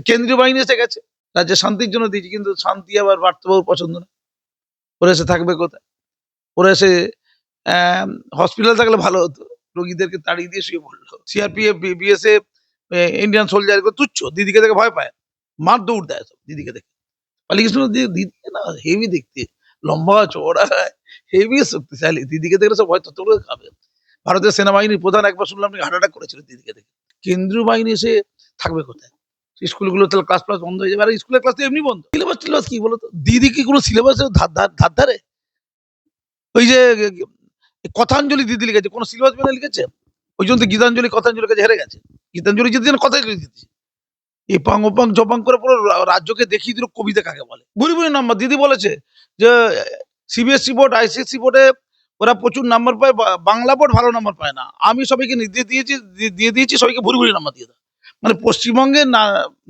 কেন্দ্রীয় বাহিনী এসে গেছে, রাজ্যে শান্তির জন্য দিয়েছি, কিন্তু শান্তি আবার পার্থবাবুর পছন্দ না। ওরা এসে থাকবে কোথায়? ওরা এসে হসপিটাল থাকলে ভালো হতো, রোগীদেরকে তাড়িয়ে দিয়ে শুয়ে পড়লো। সিআরপিএফ, বিএসএফ, ইন্ডিয়ান সোলজার এগুলো তুচ্ছ, দিদিকে দেখে ভয় পায়, মার দৌড় দেয় সব দিদিকে দেখে। পালিয়ে গেছিল। দিদিকে না হেভি দেখতে, লম্বা চওড়া, হেভি শক্তিশালী। দিদিকে দেখলে সব ভয় তত করে খাবে। ভারতের সেনাবাহিনীর প্রধান একবার শুনলাম হার্ট অ্যাটাক করেছিল দিদিকে দেখে। কেন্দ্রীয় বাহিনী এসে থাকবে কোথায়? স্কুলগুলো তাহলে ক্লাস ক্লাস বন্ধ হয়ে যাবে। আর স্কুলের ক্লাস তো এমনি বন্ধ। সিলেবাস কি বলতো? দিদি কি কোনো সিলেবাসের ধার ধারে? ওই যে কথাঞ্জলি দিদি লিখেছে, কোন সিলেবাস মেনে লিখেছে? ওই জন্য তো গীতাঞ্জলি কথাঞ্জলির কাছে হেরে গেছে। গীতাঞ্জলি জিতেছে না, কথাঞ্জলি জিতেছে। এপাং ওপাং জপাং করে পুরো রাজ্যকে দেখিয়ে দিল কবিতা কাকে বলে। ভুরি ভুরি নাম্বার দিদি বলেছে যে সিবিএসসি বোর্ড, আইসিএসসি বোর্ডে ওরা প্রচুর নাম্বার পায়, বাংলা বোর্ড ভালো নাম্বার পায় না। আমি সবাইকে নির্দেশ দিয়েছি সবাইকে ভুরি ভুরি নাম্বার দিয়ে দাও। মানে পশ্চিমবঙ্গে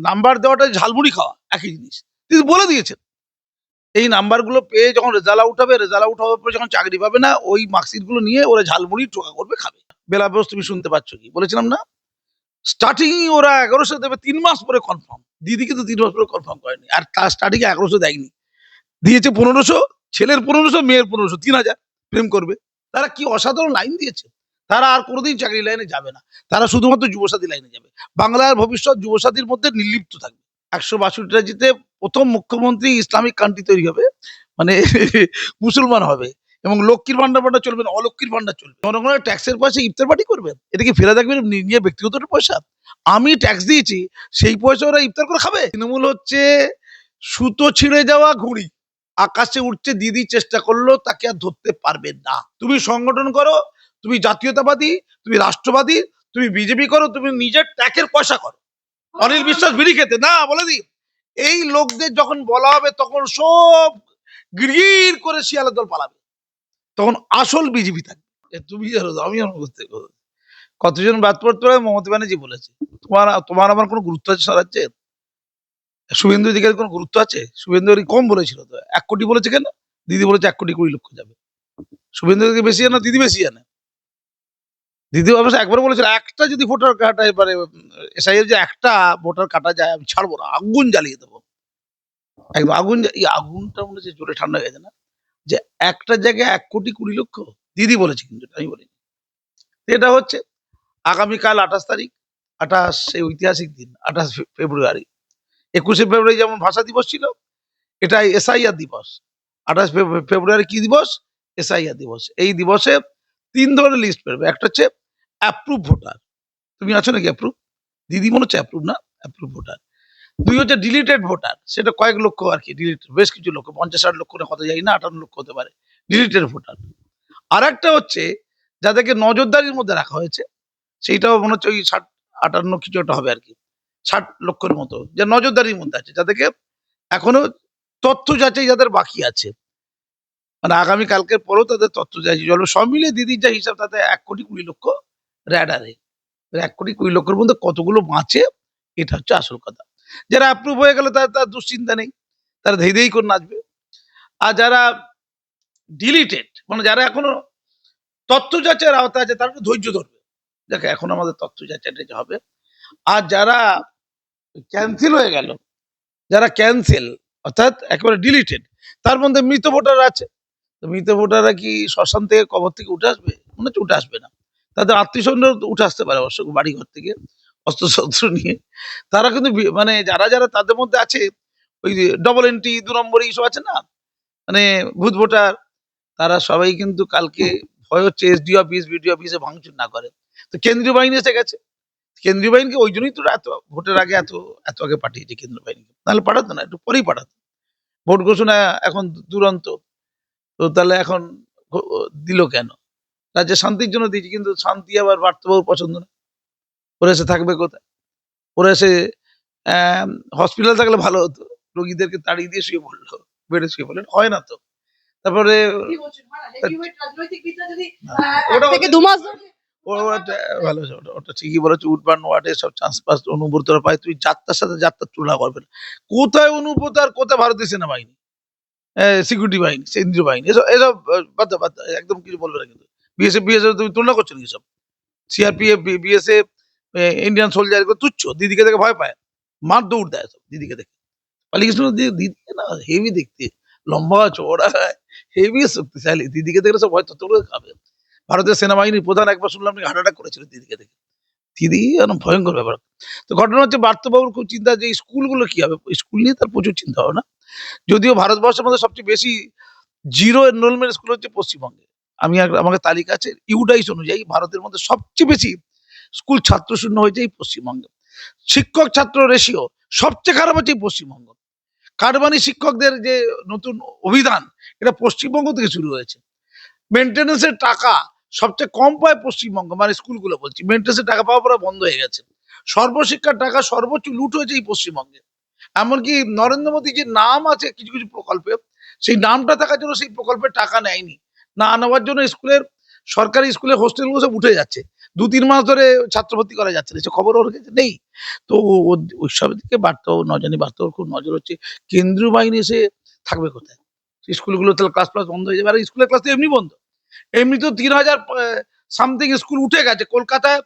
নাম্বার দেওয়াটা ঝালমুড়ি খাওয়া একই জিনিস। দিদি বলে দিয়েছেন এই নাম্বারগুলো পেয়ে যখন রেজাল্ট আউট হবে, রেজাল্ট আউট হওয়ার পরে যখন চাকরি পাবে না, ওই মার্কশিট গুলো নিয়ে ওরা ঝালমুড়ি টোকা করবে, খাবে। বেলাবেশ তুমি শুনতে পাচ্ছ কি বলেছিলাম না? স্টার্টিং ওরা 1100 দেবে 3 মাস পরে কনফার্ম। দিদি কিন্তু 3 মাস পরে কনফার্ম করেনি। আর তার স্টার্টিং 1100 দেয়নি, দিয়েছে 1500, ছেলের 1500, মেয়ের 1500, 3000 প্রেম করবে। তারা কি অসাধারণ লাইন দিয়েছে। তারা আর কোনোদিন চাকরি লাইনে যাবে না, তারা শুধুমাত্র যুবসাথী লাইনে যাবে। বাংলার ভবিষ্যৎ যুবসাথীর মধ্যে নির্লিপ্ত থাকবে। 162টা জিতে প্রথম মুখ্যমন্ত্রী ইসলামিক কান্ট্রি তৈরি হবে, মানে মুসলমান হবে। এবং লক্ষ্মীর ভান্ডার চলবে না, অলক্ষ্মীর ভান্ডার চলবে। জনগণের ট্যাক্সের পয়সা ইফতার পার্টি করবে, এটা কি ফেলে থাকবে নিয়ে ব্যক্তিগত পয়সা? আমি ট্যাক্স দিয়েছি, সেই পয়সা ওরা ইফতার করে খাবে। তৃণমূল হচ্ছে সুতো ছিঁড়ে যাওয়া ঘুড়ি, আকাশে উঠছে। দিদি চেষ্টা করলো, তাকে আর ধরতে পারবে না। তুমি সংগঠন করো, তুমি জাতীয়তাবাদী, তুমি রাষ্ট্রবাদী, তুমি বিজেপি করো, তুমি নিজের ট্যাক্সের পয়সা করো। অনিল বিশ্বাস বিড়ি খেতে না, বলে দি এই লোকদের যখন বলা হবে তখন সব গির করে শিয়ালের দল পালাবে, তখন আসল বিজেপি থাকবে। তুমি জানো, আমি বুঝতে কতজন বাদ পড়তে পারে। মমতা ব্যানার্জি বলেছে, তোমার আমার কোনো গুরুত্ব আছে সারাচ্ছে? শুভেন্দু অধিকারীর কোনো গুরুত্ব আছে? শুভেন্দু কম বলেছিল তো, 1 কোটি বলেছে কেন? দিদি বলেছে 1,20,00,000 যাবে। শুভেন্দু বেশি জানে, দিদি বেশি জানে। দিদি অবশ্য একবার বলেছিল, একটা যদি ভোটার কাটা, এবারে এসআইএর যে একটা ভোটার কাটা যায়, আমি ছাড়বো না, আগুন জ্বালিয়ে দেবো। একদম আগুন। এই আগুনটা মনে হচ্ছে জোরে ঠান্ডা হয়ে গেছে না, যে একটা জায়গায় 1,20,00,000। দিদি বলেছে, কিন্তু আমি বলিনি। এটা হচ্ছে আগামীকাল 28 তারিখ, 28 সেই ঐতিহাসিক দিন, 28 ফেব্রুয়ারি। 21শে ফেব্রুয়ারি যেমন ভাষা দিবস ছিল, এটা এসআইআর দিবস। 28 ফেব্রুয়ারি কি দিবস? এসআইআর দিবস। এই দিবসে 3 ধরনের লিস্ট বেরোবে। একটা হচ্ছে অ্যাপ্রুভ ভোটার, তুমি আছো নাকি অ্যাপ্রুভ? দিদি মনে হচ্ছে অ্যাপ্রুভ না, অ্যাপ্রুভ ভোটার। 2 হচ্ছে ডিলিটেড ভোটার, সেটা কয়েক লক্ষ আর কি, ডিলিটেড বেশ কিছু লক্ষ, 50-60 লক্ষ না কত জানি না, 58 লক্ষ হতে পারে ডিলিটেড ভোটার। আর একটা হচ্ছে যাদেরকে নজরদারির মধ্যে রাখা হয়েছে, সেইটাও মনে হচ্ছে ওই 60-58 কিছু একটা হবে আর কি, 60 লক্ষের মতো, যে নজরদারির মধ্যে আছে, যাদেরকে এখনো তথ্য যাচাই যাদের বাকি আছে, মানে আগামী কালকের পরেও তাদের তথ্য যাচাই চলবে। সব মিলিয়ে দিদির যা হিসাব, তাতে 1,20,00,000 র্যাডারে। 1,20,00,000 মধ্যে কতগুলো বাঁচে, এটা হচ্ছে আসল কথা। যারা অ্যাপ্রুভ হয়ে গেল তার দুশ্চিন্তা নেই, তারা ধেই ধেই করে নাচবে। আর যারা ডিলিটেড, মানে যারা এখনো তথ্য যাচাইয়ের আওতা আছে, তারা একটু ধৈর্য ধরবে, দেখো এখন আমাদের তথ্য যাচাইটা হবে। আর যারা ক্যান্সেল হয়ে গেল, যারা ক্যান্সেল অর্থাৎ একেবারে ডিলিটেড, তার মধ্যে মৃত ভোটার আছে। তো মৃত ভোটাররা কি শ্মশান থেকে, কবর থেকে উঠে আসবে? মনে হচ্ছে উঠে আসবে না। তাদের আত্মীয় স্বজন উঠে আসতে পারে অবশ্য, বাড়ি ঘর থেকে অস্ত্রশস্ত্র নিয়ে। তারা কিন্তু মানে যারা যারা তাদের মধ্যে আছে, ওই ডবল এন্ট্রি, 2 নম্বর এইসব আছে না, মানে ভূত ভোটার, তারা সবাই কিন্তু কালকে ভয় হচ্ছে এসডি অফিস, বিডিও অফিসে ভাঙচুর না করে। তো কেন্দ্রীয় বাহিনী এসে গেছে। কেন্দ্রীয় বাহিনীকে ওই জন্যই তো এত ভোটের আগে এত আগে পাঠিয়েছে কেন্দ্রীয় বাহিনীকে, নাহলে পাঠাতো না, একটু পরেই পাঠাতো। ভোট ঘোষণা এখন দুরন্ত, তো তাহলে এখন দিল কেন? রাজ্যে শান্তির জন্য দিয়েছি, কিন্তু শান্তি আবার পার্থবাবুর পছন্দ না। ওরা এসে থাকবে কোথায়? ওরা এসে হসপিটাল থাকলে ভালো হতো, রোগীদেরকে তাড়িয়ে দিয়ে শুয়ে পড়লো, বেডে শুয়ে পড়লেন, হয় না তো। তারপরে ভালো, ওটা ঠিকই বলেছো, উডবার্ন ওয়ার্ডে সব চান্স পাস অনুব্রতরা পায়। তুই যাত্রার সাথে যাত্রার তুলনা করবে না। কোথায় অনুব্রত আর কোথায় ভারতীয় সেনাবাহিনী, সিকিউরিটি বাহিনী, কেন্দ্রীয় বাহিনী, এসব এসব বাদ দাও, একদম কিছু বলবে না। কিন্তু বিএসএফ তুমি তুলনা করছো নাকি? সব সিআরপিএফ, বিএসএফ, ইন্ডিয়ান সোলজার এগুলো তুচ্ছ, দিদিকে দেখে ভয় পায়, মার দৌড় দেয় সব দিদিকে দেখে। পালিয়ে গেছিল দিদি না, হেভি দেখতে, লম্বা চওড়া, হেভি শক্তিশালী। দিদিকে দেখলে সব ভয় থর থর করে কাঁপে। ভারতীয় সেনাবাহিনীর প্রধান একবার শুনলাম নাকি হার্ট অ্যাটাক করেছিল দিদিকে দেখে। দিদি এরকম ভয়ঙ্কর ব্যাপার। তো ঘটনা হচ্ছে বার্তবাবুর খুব চিন্তা যে স্কুলগুলো কি হবে, স্কুল নিয়ে তার প্রচুর চিন্তা ভাবনা। যদিও ভারতবর্ষের মধ্যে সবচেয়ে বেশি জিরো এনরোলমেন্ট স্কুল হচ্ছে পশ্চিমবঙ্গে। আমাকে তালিকা আছে ইউডাইস অনুযায়ী ভারতের মধ্যে সবচেয়ে বেশি স্কুল ছাত্র শূন্য হয়েছে এই পশ্চিমবঙ্গে। শিক্ষক ছাত্র রেশিও সবচেয়ে খারাপ হচ্ছে এই পশ্চিমবঙ্গ। কারবানি শিক্ষকদের যে নতুন অভিধান, এটা পশ্চিমবঙ্গ থেকে শুরু হয়েছে। মেনটেন্যান্সের টাকা সবচেয়ে কম পায় পশ্চিমবঙ্গ, মানে স্কুলগুলো বলছি, মেনটেন্যান্সের টাকা পাওয়া পরে বন্ধ হয়ে গেছে। সর্বশিক্ষার টাকা সর্বোচ্চ লুট হয়েছে এই পশ্চিমবঙ্গে। এমনকি নরেন্দ্র মোদী যে নাম আছে কিছু কিছু প্রকল্পে, সেই নামটা থাকার জন্য সেই প্রকল্পের টাকা নেয়নি। না নেওয়ার জন্য স্কুলের, সরকারি স্কুলের হোস্টেলগুলো সব উঠে যাচ্ছে। ২-৩ মাস ধরে ছাত্র ভর্তি করা যাচ্ছে না, সে খবর ওর কাছে নেই। তো ওইসব দিকে বার্তাও নজানি বার্তাও খুব নজর হচ্ছে। কেন্দ্রীয় বাহিনী এসে থাকবে কোথায়? স্কুলগুলো তাহলে ক্লাস প্লাস বন্ধ হয়ে যাবে। আর স্কুলের ক্লাস তো এমনি বন্ধ। এমনি তো ৩,০০০ সামথিং স্কুল উঠে গেছে কলকাতায়।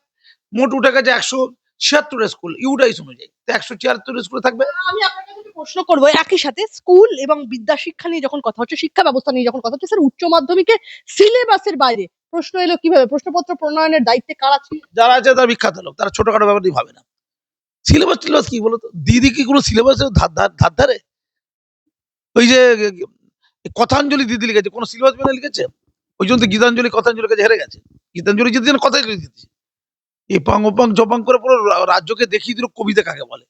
মোট উঠে গেছে ১৭৬ স্কুল ইউডাইস অনুযায়ী। তো ১৭৬ স্কুলে থাকবে। আমি আপনার কাছে একটু প্রশ্ন করবো, একই সাথে স্কুল এবং বিদ্যা শিক্ষা নিয়ে যখন কথা হচ্ছে, শিক্ষা ব্যবস্থা নিয়ে যখন কথা হচ্ছে, স্যার উচ্চ মাধ্যমিকে সিলেবাসের বাইরে প্রশ্ন এলো কিভাবে? প্রশ্নপত্র প্রণয়নের দায়িত্বে কারা ছিল? যারা আছে তারা বিখ্যাত লোক, তারা ছোটখাটো ব্যাপার নিয়ে ভাবে না। সিলেবাস কি বলতো? দিদি কি কোনো সিলেবাসের ধার ধারে? ওই যে কথাঞ্জলি দিদি লিখেছে, কোনো সিলেবাস মেনে লিখেছে? ওই জন্য তো গীতাঞ্জলি কথাঞ্জলির কাছে হেরে গেছে। গীতাঞ্জলি জিতেছে না, কথাঞ্জলি জিতেছে। এপাং ওপাং জপাং করে পুরো রাজ্যকে দেখিয়ে দিল কবিতা কাকে বলে।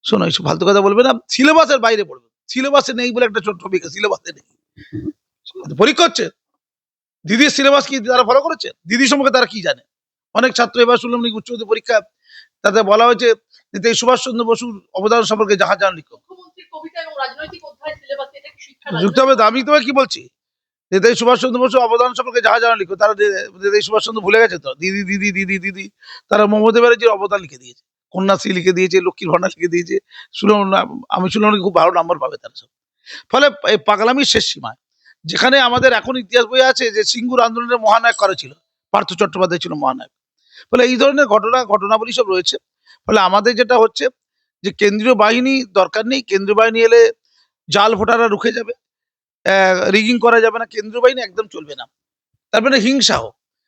শোনো, এইসব ফালতু কথা বলবে না, সিলেবাসের বাইরে পড়বে। সিলেবাসে নেই বলে একটা ছোট্ট সিলেবাসে নেই। পরীক্ষা হচ্ছে, দিদির সিলেবাস কি তারা ফলো করেছে? দিদির সম্পর্কে তারা কি জানে? অনেক ছাত্র এবার শুনলাম নাকি উচ্চ মাধ্যমিক পরীক্ষা, তাতে বলা হয়েছে নেতাজি সুভাষচন্দ্র বসুর অবদান সম্পর্কে যাহা জান লিখো। মুখ্যমন্ত্রীর কবিতা এবং রাজনৈতিক অধ্যায় সিলেবাসে, এটা কি শিক্ষা যুক্ত হবে। আমি তোমায় কি বলছি, নেতাজি সুভাষচন্দ্র বসুর অবদান সম্পর্কে যাহা জানা লিখো। তারা নেতাজি সুভাষচন্দ্র ভুলে গেছে তো? দিদি দিদি দিদি দিদি, তারা মমতা ব্যানার্জির অবদান লিখে দিয়েছে, কন্যাশ্রী লিখে দিয়েছে, লক্ষ্মীর ভান্ডার লিখে দিয়েছে। শুনলাম আমি শুনলাম নাকি খুব ভালো নাম্বার পাবে তারা সব। ফলে এই পাগলামির শেষ সীমায়। যেখানে আমাদের এখন ইতিহাস বই আছে যে সিঙ্গুর আন্দোলনের মহানায়ক করা ছিল, পার্থ চট্টোপাধ্যায় ছিল মহানায়ক। ফলে এই ধরনের ঘটনাবলী সব রয়েছে। ফলে আমাদের যেটা হচ্ছে যে কেন্দ্রীয় বাহিনী দরকার নেই। কেন্দ্রীয় বাহিনী এলে জাল ভোটাররা রুখে যাবে, রিগিং করা যাবে না, কেন্দ্রীয় বাহিনী একদম চলবে না। তারপরে হিংসাও,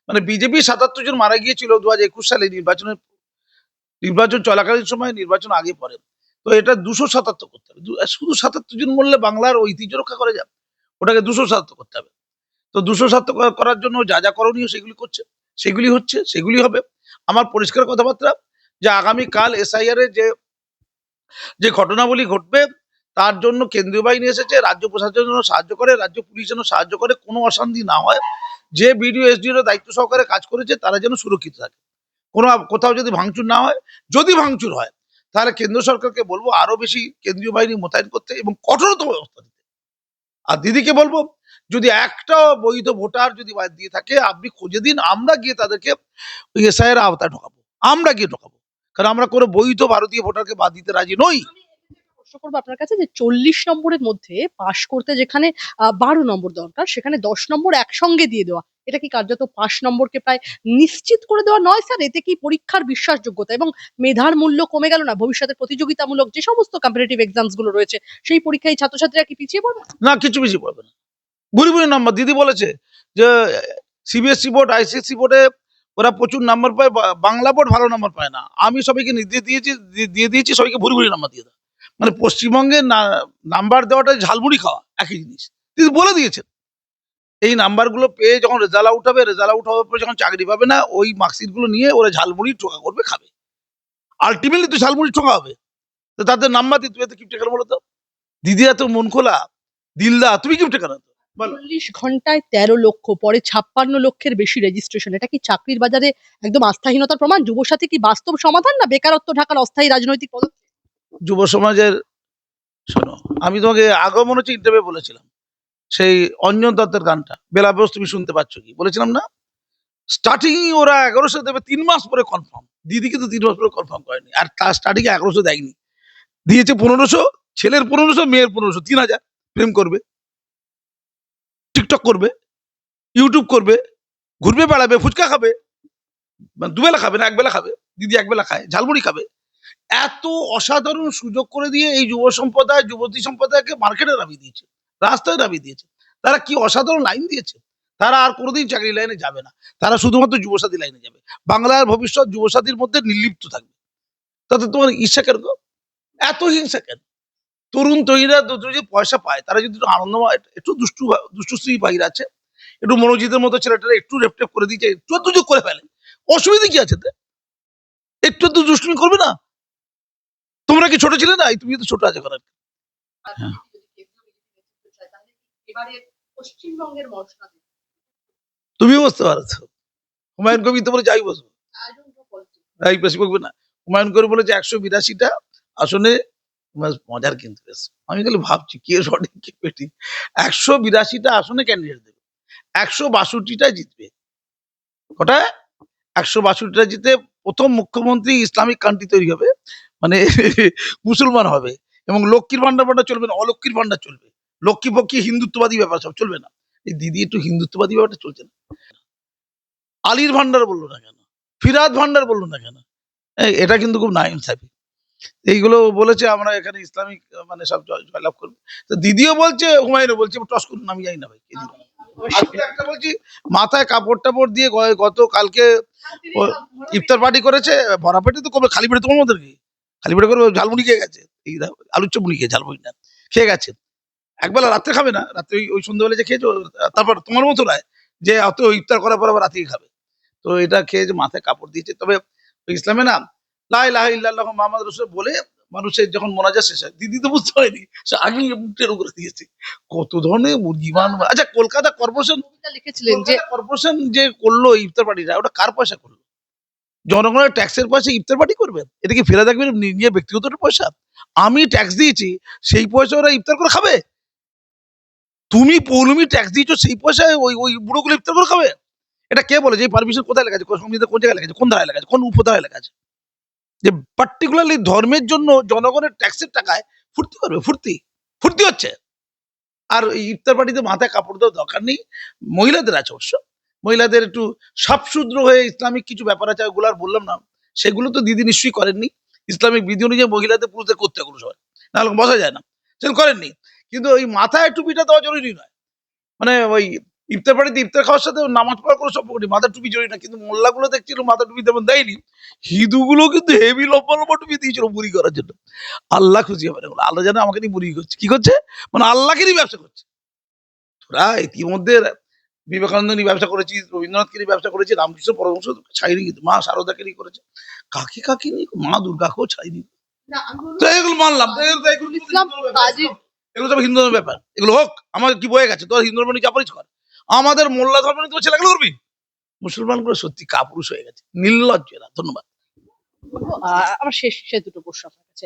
মানে বিজেপি ৭৭ জন মারা গিয়েছিল ২০২১ সালে নির্বাচন চলাকালীন সময়, নির্বাচন আগে পরে। তো এটা ২৭৭ করতে হবে। শুধু ৭৭ জন মরলে বাংলার ঐতিহ্য রক্ষা করা যাবে? ওটাকে ২৭৭ করতে হবে। তো ২৭৭ করার জন্য যা যা করণীয় সেগুলি করছে, সেগুলি হচ্ছে, সেগুলি হবে। আমার পরিষ্কার কথাবার্তা যে আগামীকাল এসআইআর এর যে ঘটনাবলী ঘটবে, তার জন্য কেন্দ্রীয় বাহিনী এসেছে, রাজ্য প্রশাসন যেন সাহায্য করে, রাজ্য পুলিশ যেন সাহায্য করে, কোনো অশান্তি না হয়। যে বিডিও এসডিও দায়িত্ব সহকারে কাজ করেছে তারা যেন সুরক্ষিত থাকে, কোনো কোথাও যদি ভাঙচুর না হয়। যদি ভাঙচুর হয় তাহলে কেন্দ্র সরকারকে বলবো আরো বেশি কেন্দ্রীয় বাহিনী মোতায়েন করতে এবং কঠোরতম ব্যবস্থা নিতে। আর দিদিকে বলবো, যদি একটা বৈধ ভোটার যদি বাদ দিয়ে থাকে আপনি খুঁজে দিন, আমরা গিয়ে তাদেরকে ওই এসআইআর আওতায় ঢোকাবো, আমরা গিয়ে ঢোকাবো। কারণ আমরা কোনো বৈধ ভারতীয় ভোটারকে বাদ দিতে রাজি নই। প্রশ্ন করবো আপনার কাছে যে 40 নম্বরের মধ্যে পাশ করতে যেখানে 12 নম্বর দরকার, সেখানে 10 নম্বর একসঙ্গে দিয়ে দেওয়া, এটা কি কার্যত 5 নম্বরকে প্রায় নিশ্চিত করে দেওয়া নয় স্যার? এতে কি পরীক্ষার বিশ্বাসযোগ্যতা এবং মেধার মূল্য কমে গেল না? ভবিষ্যতের প্রতিযোগিতামূলক যে সমস্ত কম্পিটিটিভ এক্সামস গুলো রয়েছে, সেই পরীক্ষায় ছাত্রছাত্রীরা কি পিছিয়ে পড়বে? না, কিছু বেশি পড়বে না। ভুরি ভুরি নাম্বার। দিদি বলেছে যে সিবিএসসি বোর্ড, আইসিএসসি বোর্ডে ওরা প্রচুর নাম্বার পায়, বাংলা বোর্ড ভালো নাম্বার পায় না। আমি সবাইকে নির্দেশ দিয়েছি সবাইকে ভুরি ভুরি নাম্বার দিয়ে দাও। মানে পশ্চিমবঙ্গে নাম্বার দেওয়াটা ঝালমুড়ি খাওয়া একই জিনিস। দিদি বলে দিয়েছেন এই নাম্বারগুলো পেয়ে যখন রেজাল্ট আউট হবে, রেজাল্ট আউট হওয়ার পরে যখন চাকরি পাবে না, ওই মার্কশিট গুলো নিয়ে ওরা ঝালমুড়ি টোকা করবে, খাবে। আলটিমেটলি তো ঝালমুড়ি টোকা হবে। তো তাদের নাম্বার দিয়ে তুমি এত কিপটে কেন বলো তো? দিদি এত মন খোলা, দিলদা, তুমি কিপটে কেন? 40 ঘন্টায় 13 লক্ষ, পরে 56 লক্ষের বেশি রেজিস্ট্রেশন, এটা কি চাকরির বাজারে একদম আস্থাহীনতার প্রমাণ? যুবসাথী কি বাস্তব সমাধান, না বেকারত্ব ঢাকার অস্থায়ী রাজনৈতিক পদক্ষেপ? যুব সমাজের, শোনো, আমি তোমাকে আগেও মনে হচ্ছে ইন্টারভিউ বলেছিলাম, সেই অঞ্জন দত্তের গানটা বেলাবেশ তুমি শুনতে পাচ্ছ কি, বলেছিলাম না? স্টার্টিং ওরা 1100 দেবে 3 মাস পরে কনফার্ম। দিদি কিন্তু 3 মাস পরে কনফার্ম করেনি, আর তার স্টার্টিং 1100 দেয়নি, দিয়েছে 1500। ছেলের 1500, মেয়ের 1500, 3000। প্রেম করবে, টিকটক করবে, ইউটিউব করবে, ঘুরবে বেড়াবে, ফুচকা খাবে। মানে দুবেলা খাবে না, একবেলা খাবে। দিদি একবেলা খায়, ঝালমুড়ি খাবে। এত অসাধারণ সুযোগ করে দিয়ে এই যুব সম্প্রদায় যুবতী সম্প্রদায়কে মার্কেটে নামিয়ে দিয়েছে, রাস্তায় নামিয়ে দিয়েছে। তারা কি অসাধারণ লাইন দিয়েছে। তারা আর কোনোদিন চাকরি লাইনে যাবে না, তারা শুধুমাত্র যুবসাথী লাইনে যাবে। বাংলার ভবিষ্যৎ যুবসাথীর মধ্যে নির্লিপ্ত থাকবে। তাতে তোমার ঈর্ষা কেন গো? এত হিংসা কেন? তরুণ তরুণীরা যদি পয়সা পায়, তারা যদি একটু আনন্দময়, একটু দুষ্টুশ্রী বাহির আছে, একটু মনোজিতের মতো ছেলেটারা একটু রেপটেপ করে দিচ্ছে, একটু যোগ করে ফেলে, অসুবিধা কি আছে? একটু দুষ্টুমি করবে না? তোমরা কি ছোট ছিলে না? তুমি তো ছোট আছে করার। হ্যাঁ। পশ্চিমবঙ্গের মশলা তুমিও বুঝতে পারছো, হুমায়ুন কবির তো বলে যাই বসবো, এই বেশি বকবে না। হুমায়ুন কবির বলেছে 182টা আসনে, মজার কিন্তু বেশ। আমি খালি ভাবছি কে সঠিক কে বেঠিক। 182টা আসনে ক্যান্ডিডেট দেবে, 162টা জিতবে। কটা? 162টা জিতে প্রথম মুখ্যমন্ত্রী ইসলামিক কান্ট্রি তৈরি হবে, মানে মুসলমান হবে। এবং লক্ষ্মীর ভান্ডার চলবে না, অলক্ষ্মীর ভান্ডার চলবে। লক্ষ্মী পক্ষী হিন্দুত্ববাদী ব্যাপার সব চলবে না। এই দিদি একটু হিন্দুত্ববাদী ব্যাপারটা চলছে না। আলীর ভান্ডার বললো না কেন? ফিরাদ ভান্ডার বললো না কেন? এটা কিন্তু খুব নাইনসাফি। এইগুলো বলেছে আমরা এখানে ইসলামিক মানে সব জয়লাভ করবো। তো দিদিও বলছে, হুমায়ুনও বলছে, টস করুন, আমি জানি না ভাই কে দিল। আজকে একটা বলছি, মাথায় কাপড় টাপড় দিয়ে গত কালকে ও ইফতার পার্টি করেছে, ভরা পেটে তো করবে, খালি পেটে তোমার মধ্যে কি? খালি পেটে করবে? ঝালমুড়ি খেয়ে গেছে, এই আলুর চপ মুড়ি খেয়ে, ঝালমুড়ি না খেয়ে গেছে। একবেলা রাত্রে খাবে না, রাত্রে ওই সন্ধ্যাবেলা যে খেয়েছো, তারপর তোমার মতো নয় যে অত ইফতার করার পর আবার রাতেই খাবে। তো এটা খেয়ে যে মাথায় কাপড় দিয়েছে। তবে ওই ইসলামে না লা ইলাহা ইল্লাল্লাহু মুহাম্মাদুর রাসূলুল্লাহ বলে মানুষের যখন মোনাজাত শেষ হয়, দিদি তো বুঝতে হয়নি, সে আগেই মুখের উপরে দিয়েছে। কত ধরনের মুরগিমান। আচ্ছা, কলকাতা কর্পোরেশন, লিখেছিলেন যে কর্পোরেশন যে করলো ইফতার পার্টিটা, ওটা কার পয়সা করলো? জনগণের ট্যাক্সের পয়সা ইফতার পার্টি করবে? এটা কি ফেলে দেখবেন নিজের ব্যক্তিগত পয়সা? আমি ট্যাক্স দিয়েছি, সেই পয়সা ওরা ইফতার করে খাবে? তুমি পৌলমি ট্যাক্স দিয়েছো, সেই পয়সায় ওই ওই বুড়োগুলো ইফতার করে খাবে? এটা কে বলে? যে পারমিশন কোথায় লেখা আছে? সংবিধানে কোন জায়গায় লেখা আছে? কোন ধারায় লেখা আছে? কোন উপধারায় লেখা আছে যে পার্টিকুলারলি ধর্মের জন্য জনগণের ট্যাক্সের টাকায় ফুর্তি করবে? ফুর্তি ফুর্তি হচ্ছে। আর এই ইফতার পার্টিতে মাথায় কাপড় দেওয়ার দরকার নেই। মহিলাদের আছে অবশ্য, মহিলাদের একটু সাফসুদ্র হয়ে ইসলামিক কিছু ব্যাপার আছে, ওগুলো আর বললাম না। সেগুলো তো দিদি নিশ্চয়ই করেননি। ইসলামিক বিধি অনুযায়ী মহিলাদের পুরুষদের করতে হয় কোনো সময়, নাহলে বসা যায় না। সেগুলো করেননি। কিন্তু ওই মাথায় টুপিটা দেওয়া জরুরি নয়। মানে ওই ইফতার পার্টিতে ইফতার খাওয়ার সাথে নামাজ পড়ার কোনো সম্পর্ক নেই, মাথা টুপি জড়ি না। কিন্তু মোল্লাগুলো দেখছিল মাথা টুপি তেমন দেয়নি, হিন্দুগুলো কিন্তু হেভি লম্বা লম্বা টুপি দিয়েছিল বুড়ি করার জন্য। আল্লাহ খুশি হবে না, আল্লাহ জানে আমাকে নিয়ে বুড়ি করছে, কি করছে, মানে আল্লাহকে নিয়ে ব্যবসা করছে। তোরা ইতিমধ্যে বিবেকানন্দ নিয়ে ব্যবসা করেছিস, রবীন্দ্রনাথকে নিয়ে ব্যবসা করেছিস, রামকৃষ্ণ পরমহংস ছাড়িনি, কিন্তু মা শারদাকে নিয়ে করেছে। কাকে কাকে নিয়ে? মা দুর্গাকেও ছাড়িনি। তো এগুলো মানলাম, তো এগুলো ইসলাম কাজী এগুলো সব হিন্দু ধর্মের ব্যাপার, এগুলো হোক। আমার কি বয়ে গেছে? তোর হিন্দু ধর্ম নিয়ে চাপারিস কর, আমাদের মোল্লা ধর্ম নিয়ে তোর ছেলেগুলো করবি? মুসলমানগুলো সত্যি কাপুরুষ হয়ে গেছে, নির্লজ্জ এরা। ধন্যবাদ। আমার শেষ দুটো প্রশ্ন আপনার কাছে।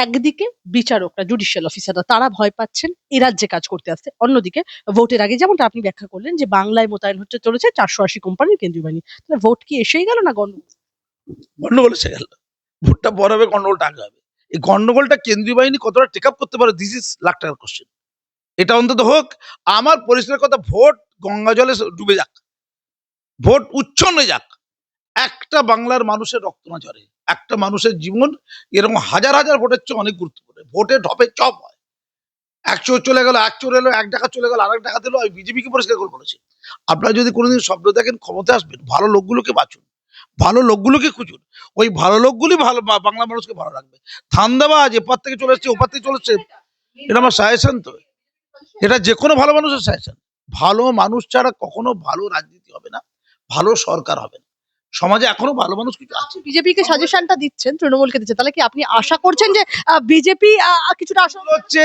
একদিকে বিচারকরা, জুডিশিয়াল অফিসাররা, তারা ভয় পাচ্ছেন এ রাজ্যে কাজ করতে আসতে। অন্যদিকে ভোটের আগে যেমনটা আপনি ব্যাখ্যা করলেন যে বাংলায় মোতায়েন হতে চলেছে 480 কোম্পানির কেন্দ্রীয় বাহিনী। তাহলে ভোট কি এসেই গেল না গন্ডগোল? গন্ডগোল এসে গেল। ভোটটা বড় হবে, গন্ডগোলটা আগে হবে। এই গন্ডগোলটা কেন্দ্রীয় বাহিনী কতটা টেক আপ করতে পারে, দিস ইজ লাখ টাকার কোশ্চেন। এটা অন্তত হোক। আমার পরিষ্কার কথা, ভোট গঙ্গা জলে ডুবে যাক, ভোট উচ্ছন্নে যাক, একটা বাংলার মানুষের রক্ত না ঝরে, একটা মানুষের জীবন এরকম হাজার হাজার ভোটের চেয়ে অনেক গুরুত্বপূর্ণ। ভোটে ঢপে চপ হয়, এক চোর চলে গেল, এক চোর এলো, এক ডাকাত চলে গেল, আরেক ডাকাত এলো। আমি বিজেপিকে পরিষ্কার করে বলেছি, আপনারা যদি কোনোদিন স্বপ্ন দেখেন ক্ষমতা আসবেন, ভালো লোকগুলোকে বাঁচুন, ভালো লোকগুলোকে খুঁজুন। ওই ভালো লোকগুলি ভালো বাংলা মানুষকে ভালো রাখবে। ধান্দাবাজ এপার থেকে চলে এসছে, ওপার থেকে চলে এসছে, এটা আমার সাজেশন। তো এটা যে কোনো ভালো মানুষের সাজেশন। ভালো মানুষ ছাড়া কখনো ভালো রাজনীতি হবে না, ভালো সরকার হবে না। সমাজে এখনো ভালো মানুষ কিছু আছে। বিজেপিকে সাজেশনটা দিচ্ছেন, তৃণমূলকে দিচ্ছেন, তাহলে কি আপনি আশা করছেন যে বিজেপি কিছুটা আশা হচ্ছে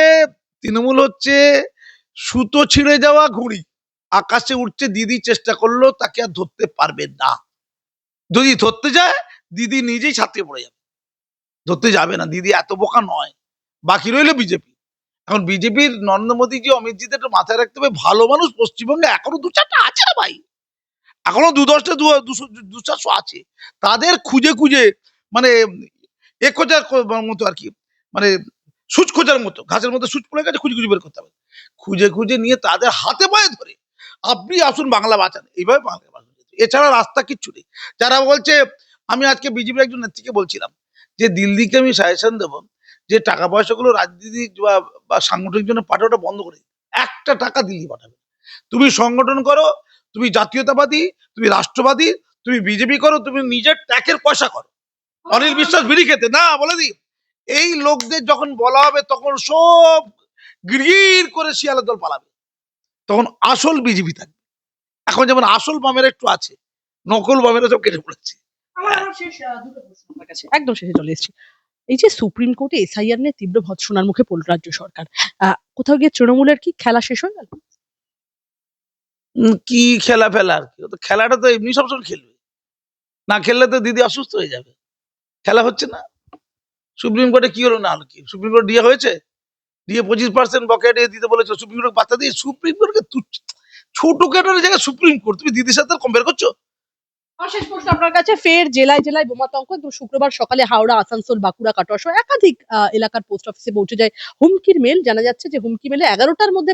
তৃণমূল হচ্ছে সুতো ছিঁড়ে যাওয়া ঘুড়ি, আকাশে উঠছে, দিদি চেষ্টা করলো তাকে আর ধরতে পারবে না। যদি ধরতে যায়, দিদি নিজেই ছাত্রে পড়ে যাবে, ধরতে যাবে না। দিদি এত বোকা নয়। বাকি রইল বিজেপি। এখন বিজেপির নরেন্দ্র মোদীজি, অমিতজিদের একটু মাথায় রাখতে হবে, ভালো মানুষ পশ্চিমবঙ্গে এখনো দু চারটা আছে না ভাই, এখনো দু চারশো আছে। তাদের খুঁজে খুঁজে, মানে এ খোঁজার মতো আর কি, মানে সুচ খোঁজার মতো, ঘাসের মধ্যে সুচ পড়ে গেছে, খুঁজে খুঁজে বের করতে হবে। খুঁজে খুঁজে নিয়ে তাদের হাতে পায়ে ধরে আপনি আসুন বাংলা বাঁচান, এইভাবে বাংলা বাঁচান। এছাড়া রাস্তা কিচ্ছু নেই। যারা বলছে, আমি আজকে বিজেপির একজন নেত্রীকে বলছিলাম যে দিল্লিকে আমি সাজেশন দেবো যে টাকা পয়সাগুলো রাজনীতি বা সাংগঠনিক জন্য পাঠাওটা বন্ধ করে দিন। একটা টাকা দিল্লি পাঠাবে না। তুমি সংগঠন করো, তুমি জাতীয়তাবাদী, তুমি রাষ্ট্রবাদী, তুমি বিজেপি করো, তুমি নিজের ট্যাক্সের পয়সা করো। অনিল বিশ্বাস বিড়ি খেতে না বলে দিই, এই লোকদের যখন বলা হবে তখন সব গির করে শিয়ালের দল পালাবে, তখন আসল বিজেপি থাকবে। এখন যেমন আসল বামের একটু আছে, নকল বামেরা সব কেটে পড়েছে। আমার শেষ দুটো প্রশ্ন আপনার কাছে, একদম শেষে চলে এসেছি। এই যে সুপ্রিম কোর্টে এসআইআর নিয়ে তীব্র ভৎসনার মুখে পড়ল রাজ্য সরকার, কোথাও গিয়ে তৃণমূলের কি খেলা শেষ হয়ে গেল? কি খেলা ফেলা আর কি, ও তো খেলাটা তো এমনি সবসময় খেলবে, না খেললে তো দিদি অসুস্থ হয়ে যাবে। খেলা হচ্ছে না। সুপ্রিম কোর্টে কি হলো না হলো কি, সুপ্রিম কোর্ট ডিএ হয়েছে, ডিএ 25% বকেয়া ডিএ দিতে বলেছে, সুপ্রিম কোর্ট পাত্তা দিয়ে সুপ্রিম কোর্টকে ছোট ক্যাটারের জায়গায় সুপ্রিম কোর্ট, তুমি দিদির সাথে কম্পেয়ার করছো? আমার শেষ প্রশ্ন আপনার কাছে, ফের জেলায় জেলায় বোমাতঙ্ক, এবং শুক্রবার সকালে হাওড়া, আসানসোল, বাঁকুড়া, কাটোয়া সহ একাধিক এলাকার পোস্ট অফিসে পৌঁছে যায় হুমকির মেল। জানা যাচ্ছে যে হুমকি মেলে 11টার মধ্যে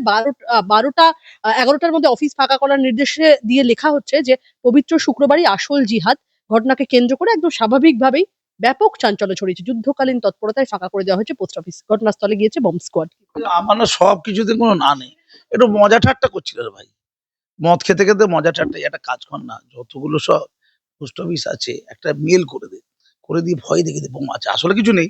11টার মধ্যে অফিস ফাঁকা করার নির্দেশে দিয়ে লেখা হচ্ছে যে পবিত্র শুক্রবারই আসল জিহাদ। ঘটনাকে কেন্দ্র করে একদম স্বাভাবিকভাবেই ব্যাপক চাঞ্চল্য ছড়িয়েছে। যুদ্ধকালীন তৎপরতায় ফাঁকা করে দেওয়া হয়েছে পোস্ট অফিস। ঘটনাস্থলে গিয়েছে বম্ব স্কোয়াড। আমার না সব কিছুতে কোনো না নেই, একটু মজা ঠাট্টা করছিল রে ভাই, মদ খেতে খেতে মজা ঠাট্টা, একটা কাজ কর না, যতগুলো সব পোস্ট অফিস আছে একটা মেল করে দে, করে দিয়ে ভয় দেখে দে বোমা আছে, আসলে কিছু নেই,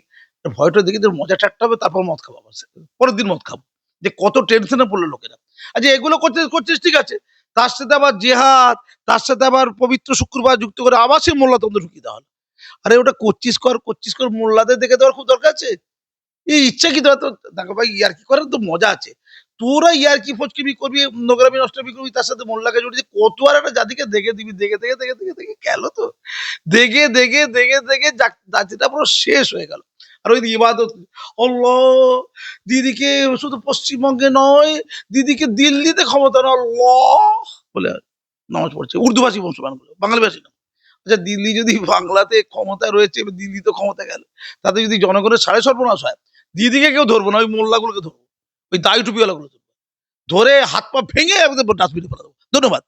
ভয়টা দেখে তোর মজা ঠাট্টা হবে, তারপর মদ খাবো, আবার পরের দিন মদ খাবো, যে কত টেনশনে পড়লো লোকেরা। আচ্ছা এগুলো করছিস করছিস ঠিক আছে, তার সাথে আবার জেহাদ, তার সাথে আবার পবিত্র শুক্রবার যুক্ত করে আবার সে মোল্লা তন্ত্র ঢুকিয়ে দেওয়া হলো। আরে ওটা করছিস কর, মোল্লাদের দেখে দেওয়ার খুব দরকার আছে? এই ইচ্ছা কি তোরা তো, দেখো ভাই ইয়ার্কি করার তো মজা আছে, তোরা ইয়ার্কি ফচকিবি করবি, নোংরামি নষ্টমি করবি, তার সাথে মোল্লাকে জড়িয়ে কত আর একটা জাতিকে দেখে দিবি, দেখে দেখে দেখে দেখে দেখে গেল তো, দেখে দেখে দেখে দেখে জাতিটা পুরো শেষ হয়ে গেল। আর ওই ইবাদত, আল্লাহ দিদিকে শুধু পশ্চিমবঙ্গে নয়, দিদিকে দিল্লিতে ক্ষমতা না আল্লাহ বলে নামাজ পড়ছে, উর্দুভাষী মুসলমানগুলো, বাঙালি ভাষী না। আচ্ছা দিল্লি যদি বাংলাতে ক্ষমতা রয়েছে, এবার দিল্লি তো ক্ষমতা গেল, তাতে যদি জনগণের সাড়ে সর্বনাশ হয়, দিদিকে কেউ ধরবো না, ওই মোল্লাগুলোকে ধরবো, ওই দায়ী টুপিওয়ালাগুলো ধরবো, ধরে হাত পা ভেঙে ডাস্টবিনে ফেলে দেবো। ধন্যবাদ।